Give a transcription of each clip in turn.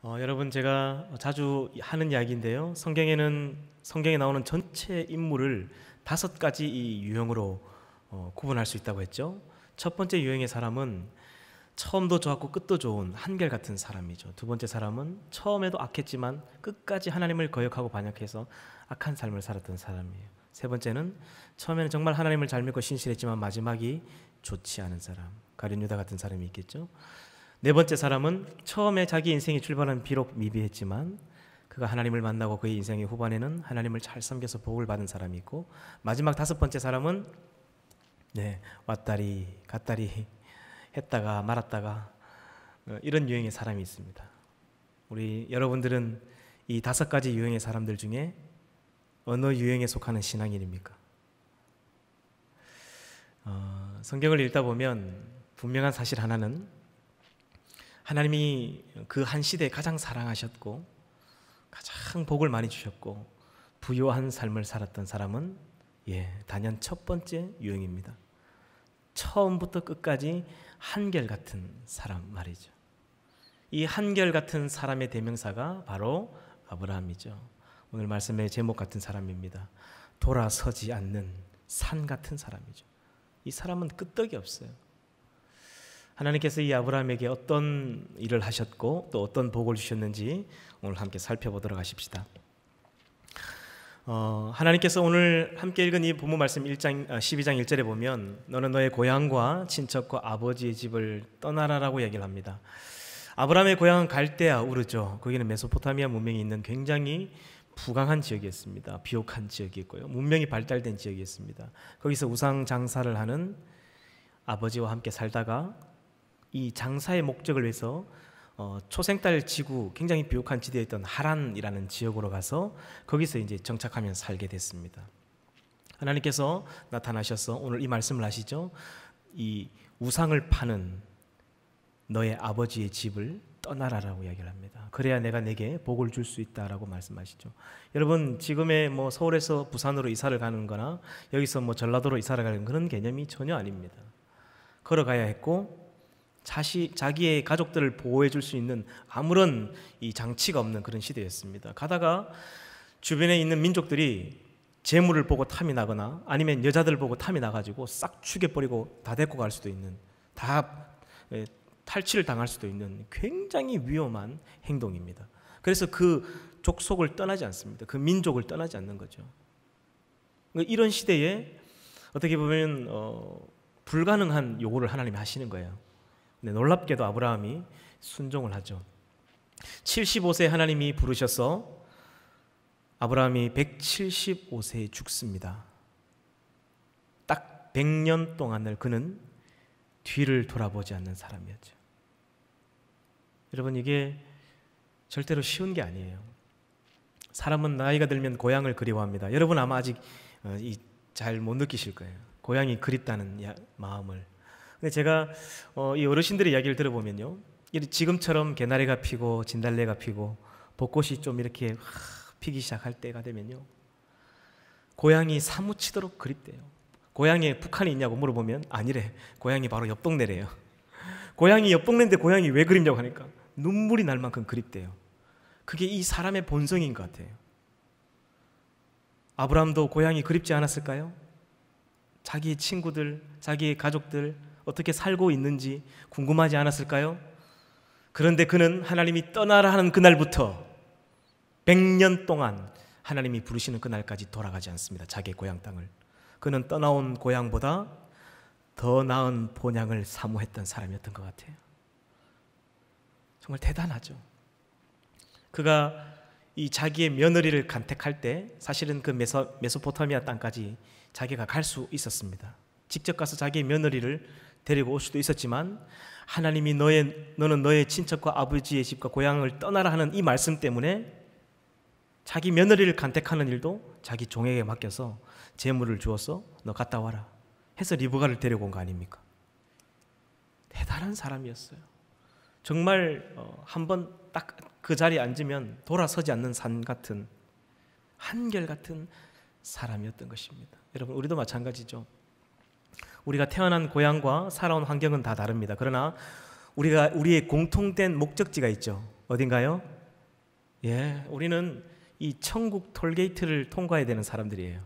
여러분, 제가 자주 하는 이야기인데요. 성경에 나오는 전체 인물을 5가지 이 유형으로 구분할 수 있다고 했죠. 첫 번째 유형의 사람은 처음도 좋았고 끝도 좋은 한결같은 사람이죠. 두 번째 사람은 처음에도 악했지만 끝까지 하나님을 거역하고 반역해서 악한 삶을 살았던 사람이에요. 세 번째는 처음에는 정말 하나님을 잘 믿고 신실했지만 마지막이 좋지 않은 사람, 가룟 유다 같은 사람이 있겠죠. 네 번째 사람은 처음에 자기 인생의 출발은 비록 미비했지만 그가 하나님을 만나고 그의 인생의 후반에는 하나님을 잘 섬겨서 복을 받은 사람이 있고, 마지막 5번째 사람은 왔다리 갔다리 했다가 말았다가 이런 유형의 사람이 있습니다. 우리 여러분들은 이 5가지 유형의 사람들 중에 어느 유형에 속하는 신앙인입니까? 성경을 읽다 보면 분명한 사실 하나는, 하나님이 그 한 시대에 가장 사랑하셨고 가장 복을 많이 주셨고 부유한 삶을 살았던 사람은 단연 첫 번째 유형입니다. 처음부터 끝까지 한결같은 사람 말이죠. 이 한결같은 사람의 대명사가 바로 아브라함이죠. 오늘 말씀의 제목 같은 사람입니다. 돌아서지 않는 산 같은 사람이죠. 이 사람은 끄떡이 없어요. 하나님께서 이 아브라함에게 어떤 일을 하셨고 또 어떤 복을 주셨는지 오늘 함께 살펴보도록 하십시다. 하나님께서 오늘 함께 읽은 이 본문 말씀 12장 1절에 보면 너는 너의 고향과 친척과 아버지의 집을 떠나라라고 얘기를 합니다. 아브라함의 고향은 갈대아 우르죠. 거기는 메소포타미아 문명이 있는 굉장히 부강한 지역이었습니다. 비옥한 지역이었고요. 문명이 발달된 지역이었습니다. 거기서 우상 장사를 하는 아버지와 함께 살다가 이 장사의 목적을 위해서 초생달 지구, 굉장히 비옥한 지대에 있던 하란이라는 지역으로 가서 거기서 이제 정착하면서 살게 됐습니다. 하나님께서 나타나셔서 오늘 이 말씀을 하시죠. 이 우상을 파는 너의 아버지의 집을 떠나라라고 이야기를 합니다. 그래야 내가 내게 복을 줄 수 있다라고 말씀하시죠. 여러분, 지금의 서울에서 부산으로 이사를 가는 거나 여기서 전라도로 이사를 가는 그런 개념이 전혀 아닙니다. 걸어가야 했고 자기의 가족들을 보호해 줄 수 있는 아무런 이 장치가 없는 그런 시대였습니다. 가다가 주변에 있는 민족들이 재물을 보고 탐이 나거나 아니면 여자들 보고 탐이 나가지고 싹 죽여버리고 다 데리고 갈 수도 있는, 다 탈취를 당할 수도 있는 굉장히 위험한 행동입니다. 그래서 그 족속을 떠나지 않습니다. 그 민족을 떠나지 않는 거죠. 이런 시대에 어떻게 보면 불가능한 요구를 하나님이 하시는 거예요. 근데 놀랍게도 아브라함이 순종을 하죠. 75세 하나님이 부르셔서 아브라함이 175세에 죽습니다. 딱 100년 동안을 그는 뒤를 돌아보지 않는 사람이었죠. 여러분, 이게 절대로 쉬운 게 아니에요. 사람은 나이가 들면 고향을 그리워합니다. 여러분 아마 아직 잘 못 느끼실 거예요. 고향이 그립다는 마음을. 근데 제가 이 어르신들의 이야기를 들어보면요, 지금처럼 개나리가 피고 진달래가 피고 벚꽃이 좀 이렇게 피기 시작할 때가 되면요, 고향이 사무치도록 그립대요. 고향에 북한이 있냐고 물어보면 아니래. 고향이 바로 옆 동네래요. 고향이 옆 동네인데 고향이 왜 그립냐고 하니까 눈물이 날 만큼 그립대요. 그게 이 사람의 본성인 것 같아요. 아브라함도 고향이 그립지 않았을까요? 자기의 친구들, 자기의 가족들 어떻게 살고 있는지 궁금하지 않았을까요? 그런데 그는 하나님이 떠나라 하는 그날부터 100년 동안 하나님이 부르시는 그날까지 돌아가지 않습니다. 자기의 고향 땅을. 그는 떠나온 고향보다 더 나은 본향을 사모했던 사람이었던 것 같아요. 정말 대단하죠. 그가 이 자기의 며느리를 간택할 때 사실은 그 메소포타미아 땅까지 자기가 갈 수 있었습니다. 직접 가서 자기의 며느리를 데리고 올 수도 있었지만 하나님이 너는 너의 친척과 아버지의 집과 고향을 떠나라 하는 이 말씀 때문에 자기 며느리를 간택하는 일도 자기 종에게 맡겨서 재물을 주어서 너 갔다 와라 해서 리브가를 데리고 온 거 아닙니까? 대단한 사람이었어요. 정말 한번 딱 그 자리에 앉으면 돌아서지 않는 산 같은, 한결같은 사람이었던 것입니다. 여러분, 우리도 마찬가지죠. 우리가 태어난 고향과 살아온 환경은 다 다릅니다. 그러나 우리의 공통된 목적지가 있죠. 어딘가요? 예, 우리는 이 천국 톨게이트를 통과해야 되는 사람들이에요.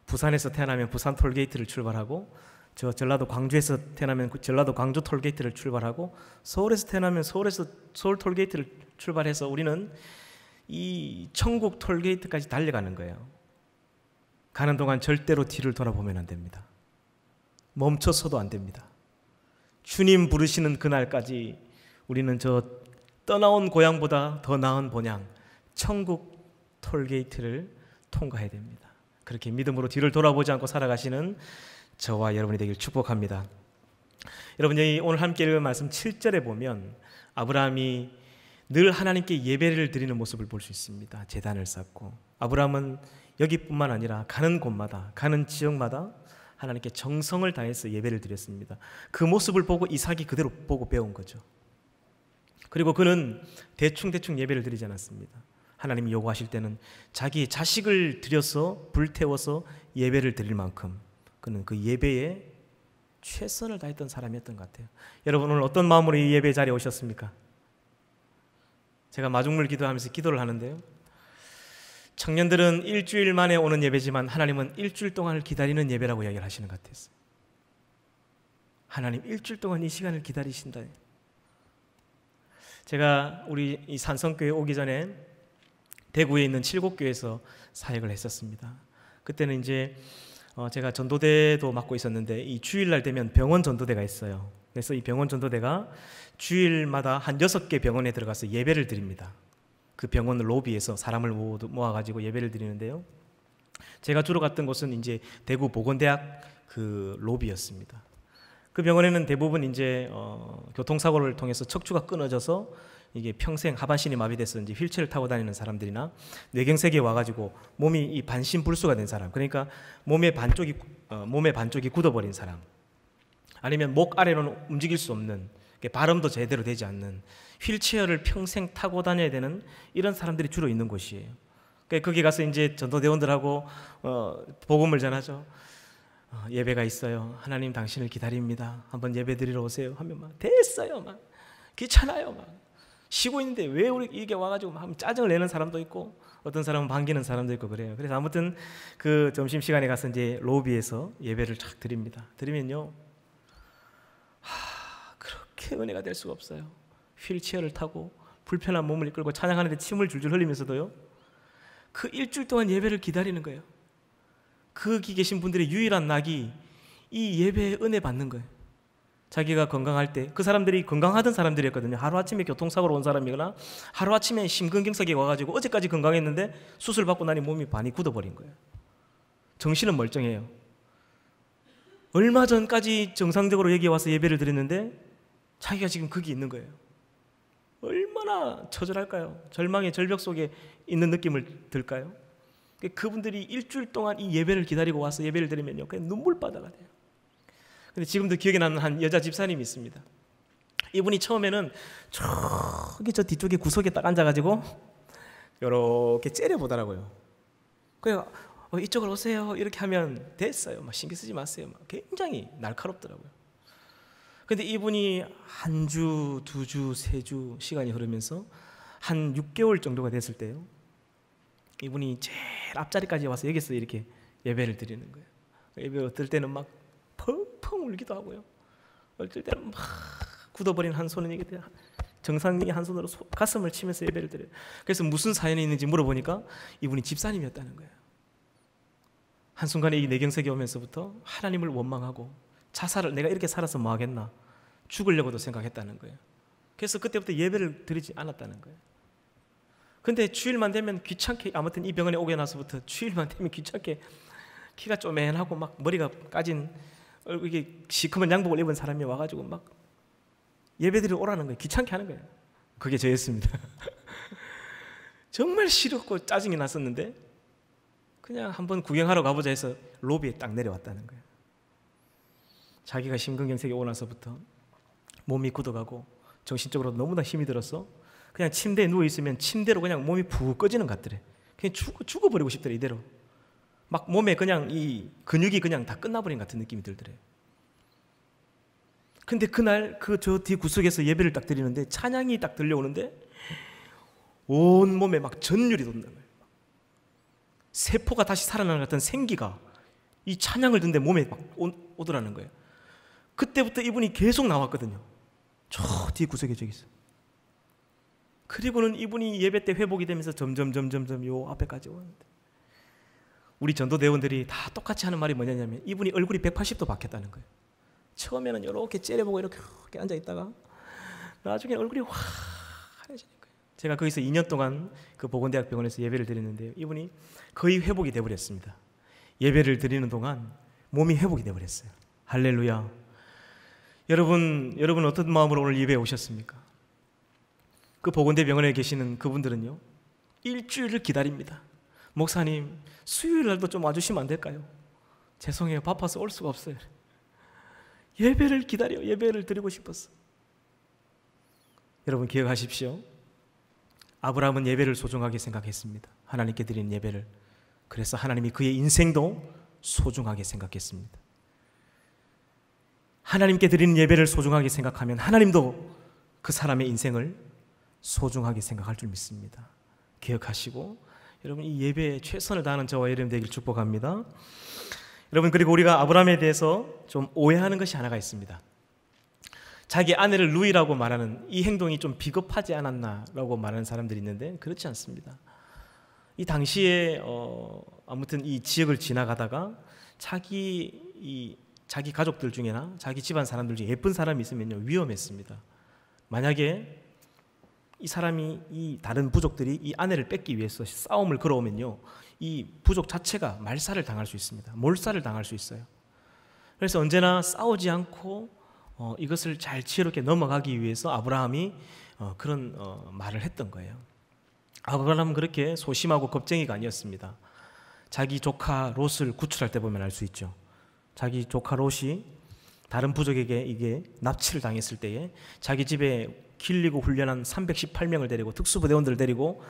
부산에서 태어나면 부산 톨게이트를 출발하고, 저 전라도 광주에서 태어나면 전라도 광주 톨게이트를 출발하고, 서울에서 태어나면 서울에서 서울 톨게이트를 출발해서 우리는 이 천국 톨게이트까지 달려가는 거예요. 가는 동안 절대로 뒤를 돌아보면 안 됩니다. 멈춰서도 안 됩니다. 주님 부르시는 그날까지 우리는 저 떠나온 고향보다 더 나은 본향, 천국 톨게이트를 통과해야 됩니다. 그렇게 믿음으로 뒤를 돌아보지 않고 살아가시는 저와 여러분이 되길 축복합니다. 여러분, 여기 오늘 함께 읽은 말씀 7절에 보면 아브라함이 늘 하나님께 예배를 드리는 모습을 볼 수 있습니다. 제단을 쌓고, 아브라함은 여기뿐만 아니라 가는 곳마다, 가는 지역마다 하나님께 정성을 다해서 예배를 드렸습니다. 그 모습을 보고 이삭이 그대로 보고 배운 거죠. 그리고 그는 대충 예배를 드리지 않았습니다. 하나님이 요구하실 때는 자기의 자식을 들여서 불태워서 예배를 드릴 만큼 그는 그 예배에 최선을 다했던 사람이었던 것 같아요. 여러분, 오늘 어떤 마음으로 이 예배 자리에 오셨습니까? 제가 마중물 기도하면서 기도를 하는데요, 청년들은 일주일 만에 오는 예배지만 하나님은 일주일 동안을 기다리는 예배라고 이야기를 하시는 것 같았어요. 하나님 일주일 동안 이 시간을 기다리신다. 제가 우리 이 산성교회 오기 전에 대구에 있는 칠곡교회에서 사역을 했었습니다. 그때는 이제 제가 전도대도 맡고 있었는데 이 주일날 되면 병원 전도대가 있어요. 그래서 이 병원 전도대가 주일마다 한 6개 병원에 들어가서 예배를 드립니다. 그 병원 로비에서 사람을 모아가지고 예배를 드리는데요, 제가 주로 갔던 곳은 이제 대구 보건대학 그 로비였습니다. 그 병원에는 대부분 이제 교통사고를 통해서 척추가 끊어져서 이게 평생 하반신이 마비돼서 이제 휠체어를 타고 다니는 사람들이나 뇌경색에 와가지고 몸이 이 반신불수가 된 사람, 그러니까 몸의 반쪽이 굳어버린 사람, 아니면 목 아래로는 움직일 수 없는, 발음도 제대로 되지 않는, 휠체어를 평생 타고 다녀야 되는 이런 사람들이 주로 있는 곳이에요. 그러니까 거기 가서 이제 전도대원들하고 복음을 전하죠. 예배가 있어요. 하나님 당신을 기다립니다. 한번 예배 드리러 오세요. 하면 막 됐어요. 막 귀찮아요. 막 쉬고 있는데 왜 우리 이게 와가지고 막 짜증을 내는 사람도 있고, 어떤 사람은 반기는 사람도 있고 그래요. 그래서 아무튼 그 점심 시간에 가서 이제 로비에서 예배를 쫙 드립니다. 드리면요, 그렇게 은혜가 될 수가 없어요. 휠체어를 타고 불편한 몸을 이끌고 찬양하는데 침을 줄줄 흘리면서도요, 그 일주일 동안 예배를 기다리는 거예요. 거기 계신 분들의 유일한 낙이 이 예배에 은혜 받는 거예요. 자기가 건강할 때, 그 사람들이 건강하던 사람들이었거든요. 하루아침에 교통사고로 온 사람이거나 하루아침에 심근경색이 와가지고 어제까지 건강했는데 수술 받고 나니 몸이 반이 굳어버린 거예요. 정신은 멀쩡해요. 얼마 전까지 정상적으로 여기 와서 예배를 드렸는데 자기가 지금 거기 있는 거예요. 얼마나 처절할까요? 절망의 절벽 속에 있는 느낌을 들까요? 그분들이 일주일 동안 이 예배를 기다리고 와서 예배를 드리면요, 그냥 눈물바다가 돼요. 근데 지금도 기억에 남는 한 여자 집사님이 있습니다. 이분이 처음에는 저기 저 뒤쪽에 구석에 딱 앉아가지고 이렇게 째려보더라고요. 그래서 이쪽으로 오세요 이렇게 하면 됐어요. 막 신경 쓰지 마세요. 막 굉장히 날카롭더라고요. 근데 이분이 한 주, 2주, 3주 시간이 흐르면서 한 6개월 정도가 됐을 때요, 이분이 제일 앞자리까지 와서 여기서 이렇게 예배를 드리는 거예요. 예배 어떨 때는 막 펑펑 울기도 하고요, 어떨 때는 막 굳어버린 한 손은 이게 정상이 한 손으로 가슴을 치면서 예배를 드려요. 그래서 무슨 사연이 있는지 물어보니까 이분이 집사님이었다는 거예요. 한순간에 이 뇌경색이 오면서부터 하나님을 원망하고 자살을, 내가 이렇게 살아서 뭐 하겠나, 죽으려고도 생각했다는 거예요. 그래서 그때부터 예배를 드리지 않았다는 거예요. 근데 주일만 되면 귀찮게, 아무튼 이 병원에 오게 나서부터 주일만 되면 귀찮게 키가 쪼맨하고 막 머리가 까진 이게 시커먼 양복을 입은 사람이 와가지고 막 예배드리러 오라는 거예요. 귀찮게 하는 거예요. 그게 저였습니다. 정말 싫었고 짜증이 났었는데 그냥 한번 구경하러 가보자 해서 로비에 딱 내려왔다는 거예요. 자기가 심근경색이 오고 나서부터 몸이 굳어가고 정신적으로 너무나 힘이 들어서 그냥 침대에 누워있으면 침대로 그냥 몸이 푹 꺼지는 것 같더래. 그냥 죽어버리고 싶더래. 이대로 막 몸에 그냥 이 근육이 그냥 다 끝나버린 같은 느낌이 들더래. 근데 그날 그 저 뒤 구석에서 예배를 딱 드리는데 찬양이 딱 들려오는데 온 몸에 막 전율이 돋는 거예요. 세포가 다시 살아나는 것 같은 생기가 이 찬양을 듣는데 몸에 막 오더라는 거예요. 그때부터 이분이 계속 나왔거든요. 저 뒤에 구석에 저기 있어요. 그리고는 이분이 예배 때 회복이 되면서 점점 요 앞에까지 오는데, 우리 전도대원들이 다 똑같이 하는 말이 뭐냐면 이분이 얼굴이 180도 바뀌었다는 거예요. 처음에는 이렇게 째려보고 이렇게 앉아있다가 나중에 얼굴이 환해지는 거예요. 제가 거기서 2년 동안 그 보건대학병원에서 예배를 드렸는데 이분이 거의 회복이 되어버렸습니다. 예배를 드리는 동안 몸이 회복이 되어버렸어요. 할렐루야. 여러분 어떤 마음으로 오늘 예배에 오셨습니까? 그 보건대병원에 계시는 그분들은요, 일주일을 기다립니다. 목사님, 수요일 날도 좀 와주시면 안 될까요? 죄송해요, 바빠서 올 수가 없어요. 예배를 기다려, 예배를 드리고 싶었어. 여러분 기억하십시오. 아브라함은 예배를 소중하게 생각했습니다. 하나님께 드리는 예배를. 그래서 하나님이 그의 인생도 소중하게 생각했습니다. 하나님께 드리는 예배를 소중하게 생각하면 하나님도 그 사람의 인생을 소중하게 생각할 줄 믿습니다. 기억하시고 여러분 이 예배에 최선을 다하는 저와 여러분 되길 축복합니다. 여러분, 그리고 우리가 아브라함에 대해서 좀 오해하는 것이 하나가 있습니다. 자기 아내를 루이라고 말하는 이 행동이 좀 비겁하지 않았나라고 말하는 사람들이 있는데 그렇지 않습니다. 이 당시에 아무튼 이 지역을 지나가다가 자기 가족들 중에나 자기 집안 사람들 중에 예쁜 사람이 있으면요 위험했습니다. 만약에 이 사람이 이 다른 부족들이 이 아내를 뺏기 위해서 싸움을 걸어오면요 이 부족 자체가 말살을 당할 수 있습니다. 몰살을 당할 수 있어요. 그래서 언제나 싸우지 않고 이것을 잘 지혜롭게 넘어가기 위해서 아브라함이 그런 말을 했던 거예요. 아브라함은 그렇게 소심하고 겁쟁이가 아니었습니다. 자기 조카 롯을 구출할 때 보면 알 수 있죠. 자기 조카 롯이 다른 부족에게 이게 납치를 당했을 때에 자기 집에 길리고 훈련한 318명을 데리고 특수부대원들을 데리고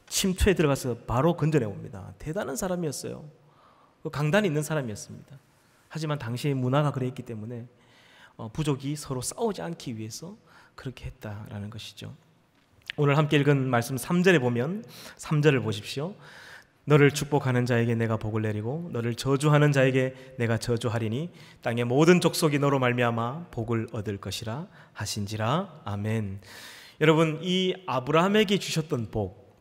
침투에 들어가서 바로 건져내 옵니다. 대단한 사람이었어요. 강단이 있는 사람이었습니다. 하지만 당시의 문화가 그랬기 때문에 부족이 서로 싸우지 않기 위해서 그렇게 했다라는 것이죠. 오늘 함께 읽은 말씀 3절에 보면 3절을 보십시오. 너를 축복하는 자에게 내가 복을 내리고 너를 저주하는 자에게 내가 저주하리니 땅의 모든 족속이 너로 말미암아 복을 얻을 것이라 하신지라. 아멘. 여러분, 이 아브라함에게 주셨던 복,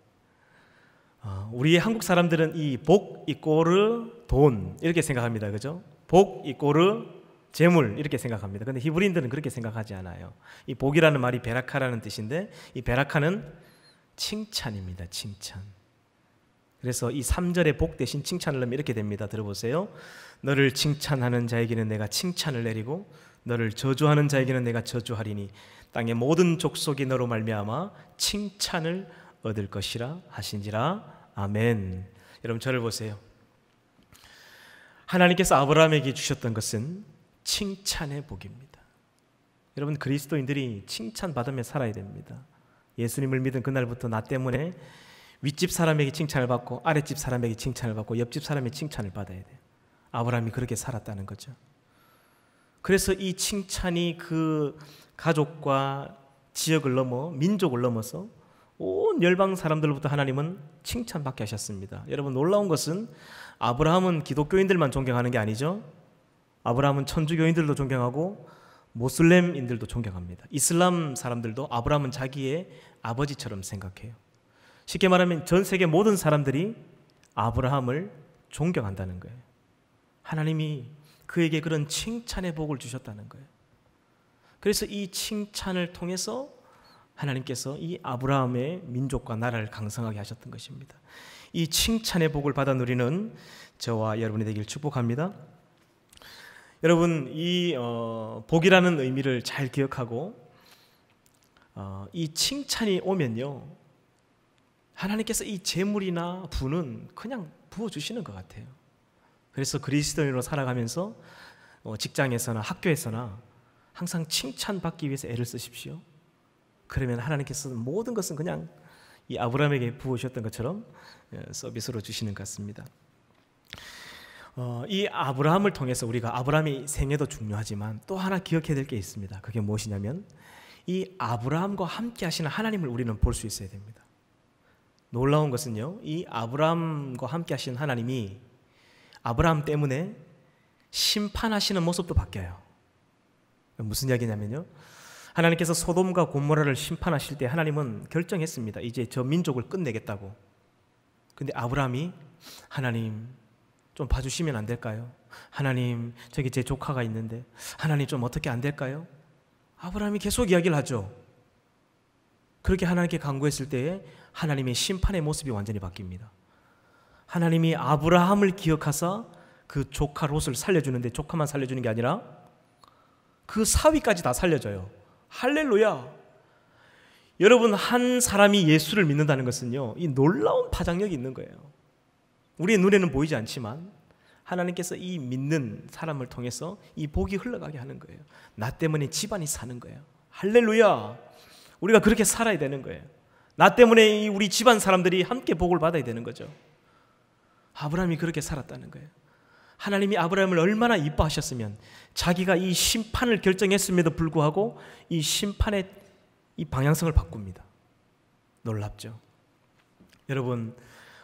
우리 한국 사람들은 이 복 이꼬르 돈 이렇게 생각합니다. 그죠? 복 이꼬르 재물 이렇게 생각합니다. 근데 히브리인들은 그렇게 생각하지 않아요. 이 복이라는 말이 베라카라는 뜻인데 이 베라카는 칭찬입니다. 칭찬. 그래서 이 3절의 복 대신 칭찬을 넣으면 이렇게 됩니다. 들어보세요. 너를 칭찬하는 자에게는 내가 칭찬을 내리고 너를 저주하는 자에게는 내가 저주하리니 땅의 모든 족속이 너로 말미암아 칭찬을 얻을 것이라 하신지라. 아멘. 여러분 저를 보세요. 하나님께서 아브라함에게 주셨던 것은 칭찬의 복입니다. 여러분 그리스도인들이 칭찬받으며 살아야 됩니다. 예수님을 믿은 그날부터 나 때문에 윗집 사람에게 칭찬을 받고 아랫집 사람에게 칭찬을 받고 옆집 사람의 칭찬을 받아야 돼요. 아브라함이 그렇게 살았다는 거죠. 그래서 이 칭찬이 그 가족과 지역을 넘어 민족을 넘어서 온 열방 사람들로부터 하나님은 칭찬받게 하셨습니다. 여러분 놀라운 것은 아브라함은 기독교인들만 존경하는 게 아니죠. 아브라함은 천주교인들도 존경하고 모슬렘인들도 존경합니다. 이슬람 사람들도 아브라함은 자기의 아버지처럼 생각해요. 쉽게 말하면 전 세계 모든 사람들이 아브라함을 존경한다는 거예요. 하나님이 그에게 그런 칭찬의 복을 주셨다는 거예요. 그래서 이 칭찬을 통해서 하나님께서 이 아브라함의 민족과 나라를 강성하게 하셨던 것입니다. 이 칭찬의 복을 받아 누리는 저와 여러분이 되길 축복합니다. 여러분 이 복이라는 의미를 잘 기억하고 이 칭찬이 오면요 하나님께서 이 재물이나 부는 그냥 부어주시는 것 같아요. 그래서 그리스도인으로 살아가면서 직장에서나 학교에서나 항상 칭찬받기 위해서 애를 쓰십시오. 그러면 하나님께서 모든 것은 그냥 이 아브라함에게 부으셨던 것처럼 서비스로 주시는 것 같습니다. 이 아브라함을 통해서 우리가 아브라함의 생애도 중요하지만 또 하나 기억해야 될 게 있습니다. 그게 무엇이냐면 이 아브라함과 함께 하시는 하나님을 우리는 볼 수 있어야 됩니다. 놀라운 것은요, 이 아브라함과 함께 하신 하나님이 아브라함 때문에 심판하시는 모습도 바뀌어요. 무슨 이야기냐면요, 하나님께서 소돔과 고모라를 심판하실 때 하나님은 결정했습니다. 이제 저 민족을 끝내겠다고. 근데 아브라함이 하나님 좀 봐주시면 안 될까요? 하나님 저기 제 조카가 있는데 하나님 좀 어떻게 안 될까요? 아브라함이 계속 이야기를 하죠. 그렇게 하나님께 간구했을 때에 하나님의 심판의 모습이 완전히 바뀝니다. 하나님이 아브라함을 기억하사 그 조카 롯을 살려주는데 조카만 살려주는 게 아니라 그 사위까지 다 살려줘요. 할렐루야. 여러분, 한 사람이 예수를 믿는다는 것은요, 이 놀라운 파장력이 있는 거예요. 우리의 눈에는 보이지 않지만 하나님께서 이 믿는 사람을 통해서 이 복이 흘러가게 하는 거예요. 나 때문에 집안이 사는 거예요. 할렐루야. 우리가 그렇게 살아야 되는 거예요. 나 때문에 우리 집안 사람들이 함께 복을 받아야 되는 거죠. 아브라함이 그렇게 살았다는 거예요. 하나님이 아브라함을 얼마나 이뻐하셨으면 자기가 이 심판을 결정했음에도 불구하고 이 심판의 이 방향성을 바꿉니다. 놀랍죠? 여러분,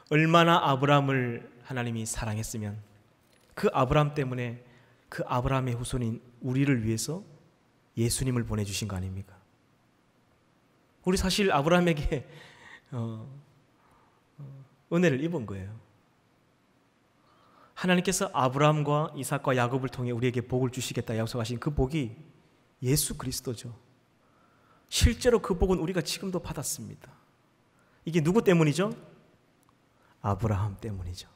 얼마나 아브라함을 하나님이 사랑했으면 그 아브라함 때문에 그 아브라함의 후손인 우리를 위해서 예수님을 보내주신 거 아닙니까? 우리 사실 아브라함에게 은혜를 입은 거예요. 하나님께서 아브라함과 이삭과 야곱을 통해 우리에게 복을 주시겠다 약속하신 그 복이 예수 그리스도죠. 실제로 그 복은 우리가 지금도 받았습니다. 이게 누구 때문이죠? 아브라함 때문이죠.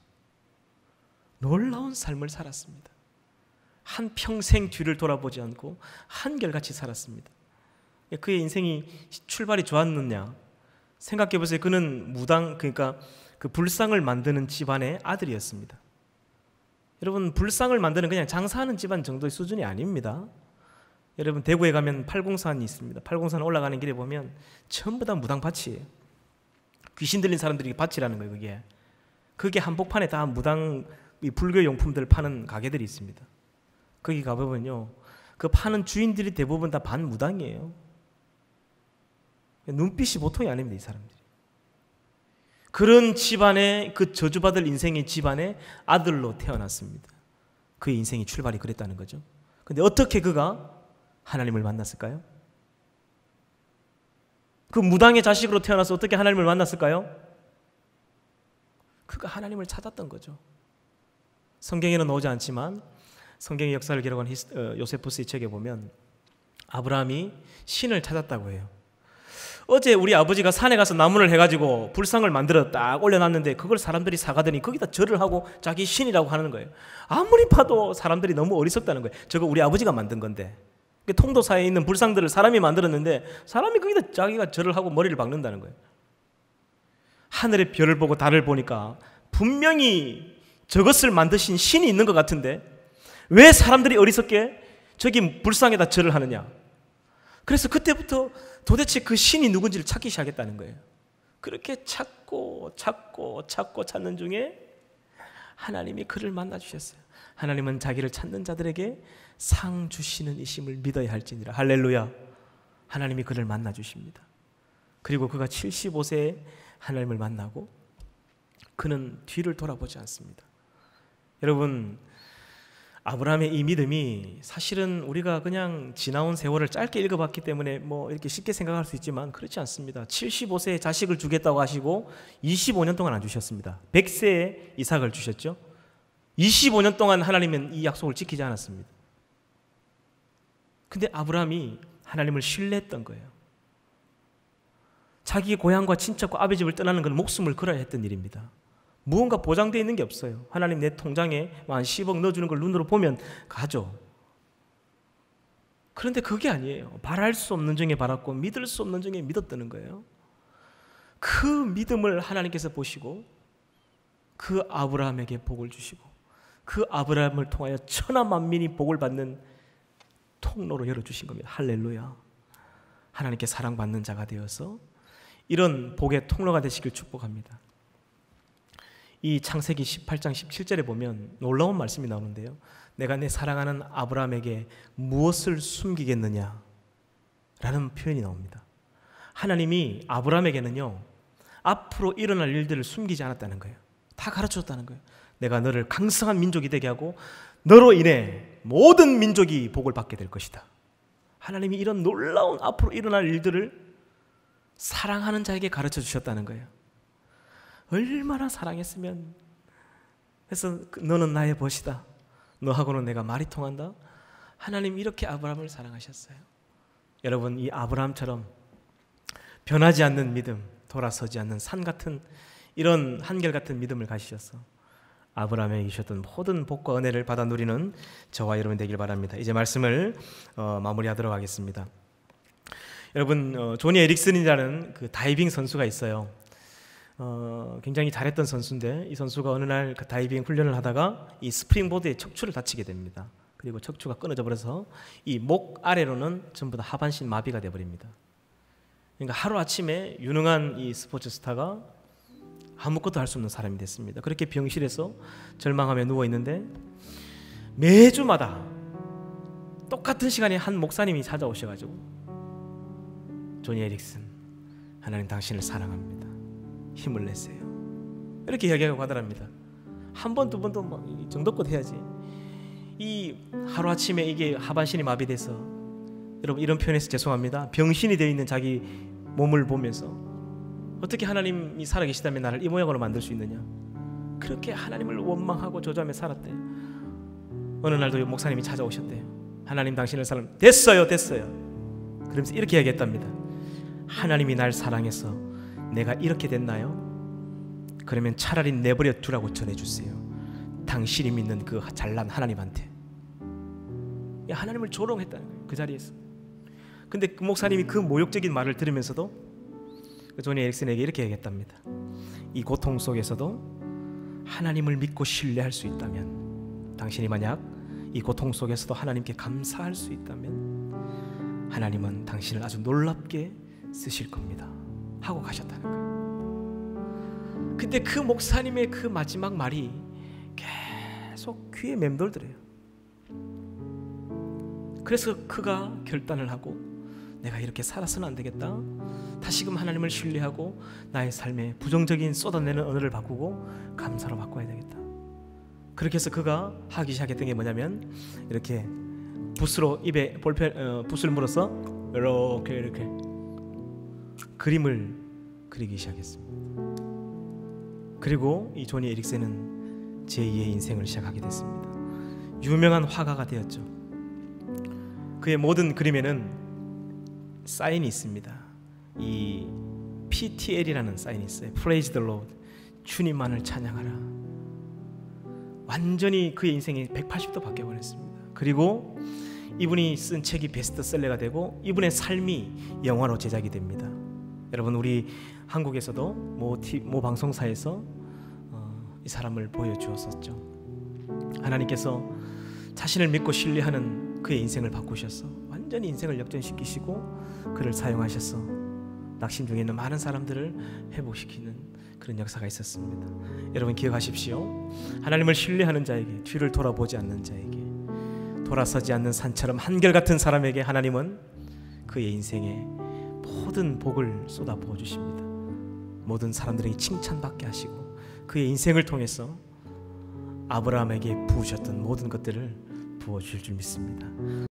놀라운 삶을 살았습니다. 한 평생 뒤를 돌아보지 않고 한결같이 살았습니다. 그의 인생이 출발이 좋았느냐? 생각해 보세요. 그는 무당, 그러니까 그 불상을 만드는 집안의 아들이었습니다. 여러분, 불상을 만드는 그냥 장사하는 집안 정도의 수준이 아닙니다. 여러분, 대구에 가면 팔공산이 있습니다. 팔공산 올라가는 길에 보면 전부 다 무당밭이에요. 귀신 들린 사람들이 밭이라는 거예요. 그게 한복판에 다 무당 불교 용품들 파는 가게들이 있습니다. 거기 가보면요, 그 파는 주인들이 대부분 다 반무당이에요. 눈빛이 보통이 아닙니다, 이 사람들이. 그런 집안에, 그 저주받을 인생의 집안에 아들로 태어났습니다. 그의 인생의 출발이 그랬다는 거죠. 근데 어떻게 그가 하나님을 만났을까요? 그 무당의 자식으로 태어나서 어떻게 하나님을 만났을까요? 그가 하나님을 찾았던 거죠. 성경에는 나오지 않지만 성경의 역사를 기록한 요세푸스의 책에 보면 아브라함이 신을 찾았다고 해요. 어제 우리 아버지가 산에 가서 나무를 해가지고 불상을 만들어 딱 올려놨는데 그걸 사람들이 사가더니 거기다 절을 하고 자기 신이라고 하는 거예요. 아무리 봐도 사람들이 너무 어리석다는 거예요. 저거 우리 아버지가 만든 건데. 통도사에 있는 불상들을 사람이 만들었는데 사람이 거기다 자기가 절을 하고 머리를 박는다는 거예요. 하늘의 별을 보고 달을 보니까 분명히 저것을 만드신 신이 있는 것 같은데 왜 사람들이 어리석게 저기 불상에다 절을 하느냐. 그래서 그때부터 도대체 그 신이 누군지를 찾기 시작했다는 거예요. 그렇게 찾고 찾는 중에 하나님이 그를 만나주셨어요. 하나님은 자기를 찾는 자들에게 상 주시는 이심을 믿어야 할지니라. 할렐루야. 하나님이 그를 만나주십니다. 그리고 그가 75세에 하나님을 만나고 그는 뒤를 돌아보지 않습니다. 여러분, 아브라함의 이 믿음이 사실은 우리가 그냥 지나온 세월을 짧게 읽어봤기 때문에 뭐 이렇게 쉽게 생각할 수 있지만 그렇지 않습니다. 75세에 자식을 주겠다고 하시고 25년 동안 안 주셨습니다. 100세에 이삭을 주셨죠. 25년 동안 하나님은 이 약속을 지키지 않았습니다. 근데 아브라함이 하나님을 신뢰했던 거예요. 자기의 고향과 친척과 아비 집을 떠나는 건 목숨을 걸어야 했던 일입니다. 무언가 보장되어 있는 게 없어요. 하나님 내 통장에 한 10억 넣어주는 걸 눈으로 보면 가죠. 그런데 그게 아니에요. 바랄 수 없는 중에 바랐고 믿을 수 없는 중에 믿었다는 거예요. 그 믿음을 하나님께서 보시고 그 아브라함에게 복을 주시고 그 아브라함을 통하여 천하 만민이 복을 받는 통로로 열어주신 겁니다. 할렐루야. 하나님께 사랑받는 자가 되어서 이런 복의 통로가 되시길 축복합니다. 이 창세기 18장 17절에 보면 놀라운 말씀이 나오는데요. 내가 내 사랑하는 아브라함에게 무엇을 숨기겠느냐 라는 표현이 나옵니다. 하나님이 아브라함에게는요 앞으로 일어날 일들을 숨기지 않았다는 거예요. 다 가르쳐줬다는 거예요. 내가 너를 강성한 민족이 되게 하고 너로 인해 모든 민족이 복을 받게 될 것이다. 하나님이 이런 놀라운 앞으로 일어날 일들을 사랑하는 자에게 가르쳐 주셨다는 거예요. 얼마나 사랑했으면. 그래서 너는 나의 벗이다. 너하고는 내가 말이 통한다. 하나님 이렇게 아브라함을 사랑하셨어요. 여러분, 이 아브라함처럼 변하지 않는 믿음, 돌아서지 않는 산 같은 이런 한결같은 믿음을 가지셔서 아브라함에게 주셨던 모든 복과 은혜를 받아 누리는 저와 여러분 되길 바랍니다. 이제 말씀을 마무리하도록 하겠습니다. 여러분, 조니 에릭슨이라는 그 다이빙 선수가 있어요. 굉장히 잘했던 선수인데 이 선수가 어느 날 그 다이빙 훈련을 하다가 이 스프링보드에 척추를 다치게 됩니다. 그리고 척추가 끊어져 버려서 이 목 아래로는 전부 다 하반신 마비가 돼 버립니다. 그러니까 하루아침에 유능한 이 스포츠 스타가 아무것도 할 수 없는 사람이 됐습니다. 그렇게 병실에서 절망하며 누워 있는데 매주마다 똑같은 시간에 한 목사님이 찾아오셔가지고 조니 에릭슨, 하나님 당신을 사랑합니다. 힘을 내세요. 이렇게 이야기하고 가더랍니다. 한 번, 두 번도 막 정도껏 해야지. 이 하루아침에 이게 하반신이 마비돼서, 여러분 이런 표현해서 죄송합니다. 병신이 되어 있는 자기 몸을 보면서 어떻게 하나님이 살아계시다면 나를 이 모양으로 만들 수 있느냐, 그렇게 하나님을 원망하고 저주하며 살았대요. 어느 날도 목사님이 찾아오셨대요. 하나님 당신을 사랑, 됐어요. 그러면서 이렇게 이야기했답니다. 하나님이 날 사랑해서 내가 이렇게 됐나요? 그러면 차라리 내버려 두라고 전해주세요. 당신이 믿는 그 잘난 하나님한테. 하나님을 조롱했다는 거예요, 그 자리에서. 근데 그 목사님이 그 모욕적인 말을 들으면서도 조니 에릭슨에게 이렇게 얘기했답니다. 이 고통 속에서도 하나님을 믿고 신뢰할 수 있다면, 당신이 만약 이 고통 속에서도 하나님께 감사할 수 있다면 하나님은 당신을 아주 놀랍게 쓰실 겁니다 하고 가셨다는 거예요. 근데 그 목사님의 그 마지막 말이 계속 귀에 맴돌더래요. 그래서 그가 결단을 하고 내가 이렇게 살아서는 안 되겠다. 다시금 하나님을 신뢰하고 나의 삶에 부정적인 쏟아내는 언어를 바꾸고 감사로 바꿔야 되겠다. 그렇게 해서 그가 하기 시작했던 게 뭐냐면 이렇게 붓으로 입에 붓을 물어서 이렇게 그림을 그리기 시작했습니다. 그리고 이 조니 에릭슨은 제2의 인생을 시작하게 됐습니다. 유명한 화가가 되었죠. 그의 모든 그림에는 사인이 있습니다. 이 PTL이라는 사인이 있어요. Praise the Lord, 주님만을 찬양하라. 완전히 그의 인생이 180도 바뀌어버렸습니다. 그리고 이분이 쓴 책이 베스트셀러가 되고 이분의 삶이 영화로 제작이 됩니다. 여러분, 우리 한국에서도 모 방송사에서 이 사람을 보여주었었죠. 하나님께서 자신을 믿고 신뢰하는 그의 인생을 바꾸셔서 완전히 인생을 역전시키시고 그를 사용하셔서 낙심 중에 있는 많은 사람들을 회복시키는 그런 역사가 있었습니다. 여러분 기억하십시오. 하나님을 신뢰하는 자에게, 뒤를 돌아보지 않는 자에게, 돌아서지 않는 산처럼 한결같은 사람에게 하나님은 그의 인생에 모든 복을 쏟아부어 주십니다. 모든 사람들에게 칭찬받게 하시고 그의 인생을 통해서 아브라함에게 부으셨던 모든 것들을 부어주실 줄 믿습니다.